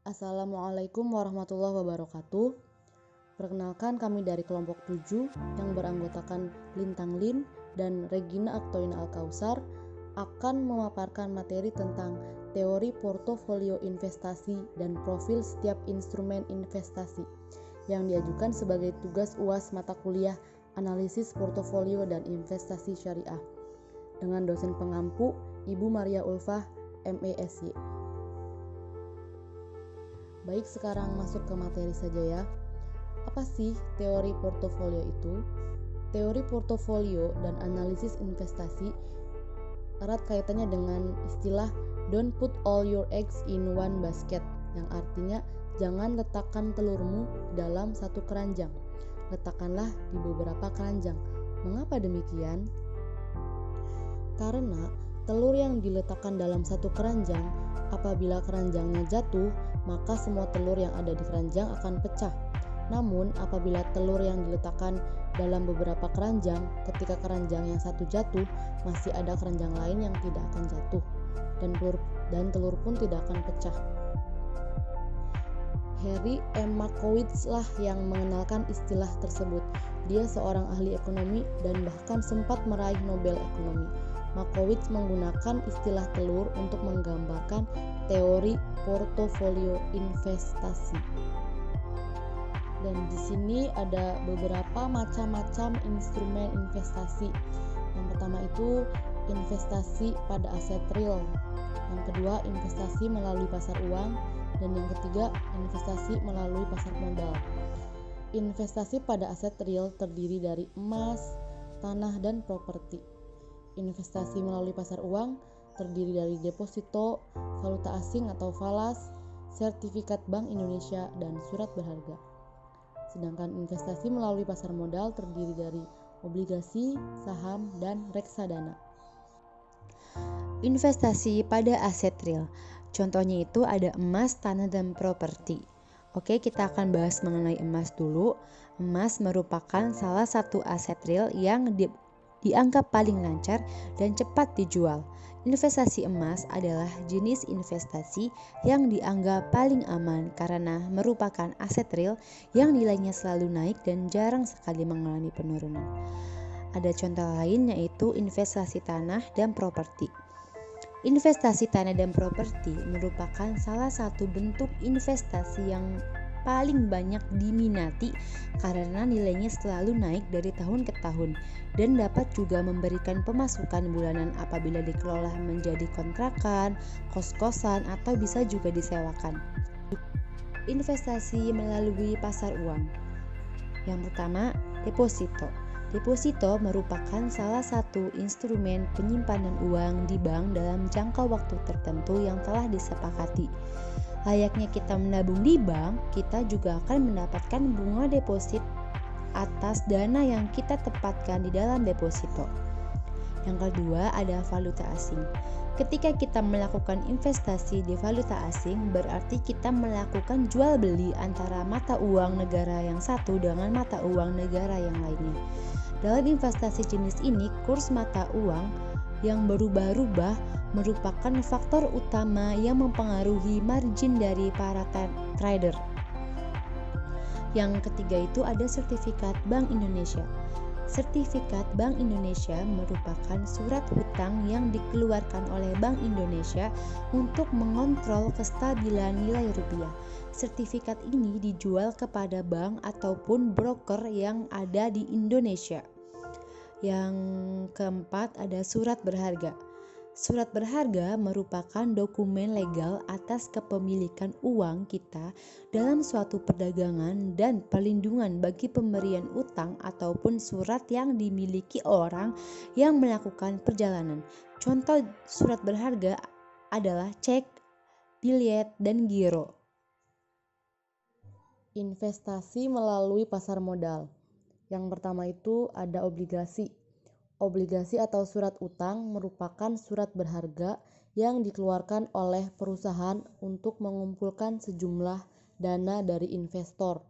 Assalamualaikum warahmatullahi wabarakatuh. Perkenalkan, kami dari kelompok 7 yang beranggotakan Lintang Lin dan Regina Aktoina Alkausar akan memaparkan materi tentang teori portofolio investasi dan profil setiap instrumen investasi yang diajukan sebagai tugas UAS mata kuliah Analisis Portofolio dan Investasi Syariah dengan dosen pengampu Ibu Maria Ulfah, MESY. Baik, sekarang masuk ke materi saja ya. Apa sih teori portofolio itu? Teori portofolio dan analisis investasi erat kaitannya dengan istilah don't put all your eggs in one basket, yang artinya jangan letakkan telurmu dalam satu keranjang. Letakkanlah di beberapa keranjang. Mengapa demikian? Karena telur yang diletakkan dalam satu keranjang, apabila keranjangnya jatuh, maka semua telur yang ada di keranjang akan pecah. Namun, apabila telur yang diletakkan dalam beberapa keranjang, ketika keranjang yang satu jatuh, masih ada keranjang lain yang tidak akan jatuh, dan telur pun tidak akan pecah. Harry M. Markowitz lah yang mengenalkan istilah tersebut. Dia seorang ahli ekonomi dan bahkan sempat meraih Nobel Ekonomi. Markowitz menggunakan istilah telur untuk menggambarkan teori portofolio investasi. Dan di sini ada beberapa macam-macam instrumen investasi. Yang pertama itu investasi pada aset real. Yang kedua, investasi melalui pasar uang. Dan yang ketiga, investasi melalui pasar modal. Investasi pada aset real terdiri dari emas, tanah, dan properti. Investasi melalui pasar uang terdiri dari deposito, valuta asing atau falas, sertifikat Bank Indonesia, dan surat berharga. Sedangkan investasi melalui pasar modal terdiri dari obligasi, saham, dan reksadana. Investasi pada aset real. Contohnya itu ada emas, tanah, dan properti. Oke, kita akan bahas mengenai emas dulu. Emas merupakan salah satu aset real yang dianggap paling lancar dan cepat dijual. Investasi emas adalah jenis investasi yang dianggap paling aman karena merupakan aset real yang nilainya selalu naik dan jarang sekali mengalami penurunan. Ada contoh lain yaitu investasi tanah dan properti. Investasi tanah dan properti merupakan salah satu bentuk investasi yang paling banyak diminati karena nilainya selalu naik dari tahun ke tahun dan dapat juga memberikan pemasukan bulanan apabila dikelola menjadi kontrakan, kos-kosan, atau bisa juga disewakan. Investasi melalui pasar uang. Yang pertama, deposito. Deposito merupakan salah satu instrumen penyimpanan uang di bank dalam jangka waktu tertentu yang telah disepakati. Layaknya kita menabung di bank, kita juga akan mendapatkan bunga deposit atas dana yang kita tempatkan di dalam deposito. Yang kedua ada valuta asing. Ketika kita melakukan investasi di valuta asing, berarti kita melakukan jual beli antara mata uang negara yang satu dengan mata uang negara yang lainnya. Dalam investasi jenis ini, kurs mata uang yang berubah-ubah merupakan faktor utama yang mempengaruhi margin dari para trader. Yang ketiga itu ada sertifikat Bank Indonesia. Sertifikat Bank Indonesia merupakan surat hutang yang dikeluarkan oleh Bank Indonesia untuk mengontrol kestabilan nilai rupiah. Sertifikat ini dijual kepada bank ataupun broker yang ada di Indonesia. Yang keempat ada surat berharga. Surat berharga merupakan dokumen legal atas kepemilikan uang kita dalam suatu perdagangan dan perlindungan bagi pemberian utang ataupun surat yang dimiliki orang yang melakukan perjalanan. Contoh surat berharga adalah cek, biljet, dan giro. Investasi melalui pasar modal. Yang pertama itu ada obligasi. Obligasi atau surat utang merupakan surat berharga yang dikeluarkan oleh perusahaan untuk mengumpulkan sejumlah dana dari investor.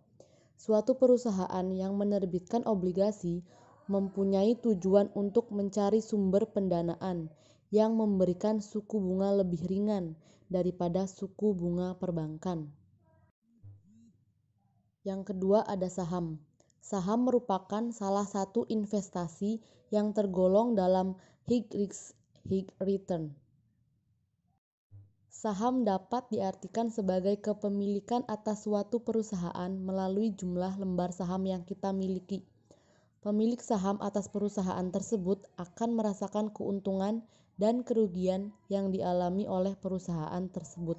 Suatu perusahaan yang menerbitkan obligasi mempunyai tujuan untuk mencari sumber pendanaan yang memberikan suku bunga lebih ringan daripada suku bunga perbankan. Yang kedua ada saham. Saham merupakan salah satu investasi yang tergolong dalam high risk, high return. Saham dapat diartikan sebagai kepemilikan atas suatu perusahaan melalui jumlah lembar saham yang kita miliki. Pemilik saham atas perusahaan tersebut akan merasakan keuntungan dan kerugian yang dialami oleh perusahaan tersebut.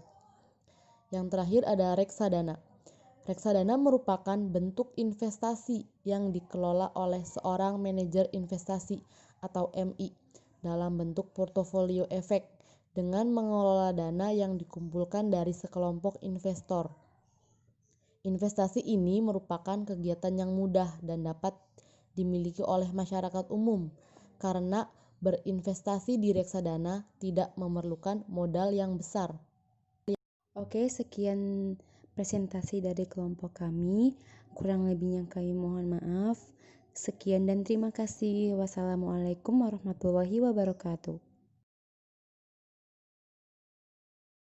Yang terakhir ada reksadana. Reksadana merupakan bentuk investasi yang dikelola oleh seorang manajer investasi atau MI dalam bentuk portofolio efek dengan mengelola dana yang dikumpulkan dari sekelompok investor. Investasi ini merupakan kegiatan yang mudah dan dapat dimiliki oleh masyarakat umum karena berinvestasi di reksadana tidak memerlukan modal yang besar. Oke, sekian presentasi dari kelompok kami. Kurang lebihnya kami mohon maaf. Sekian dan terima kasih. Wassalamualaikum warahmatullahi wabarakatuh.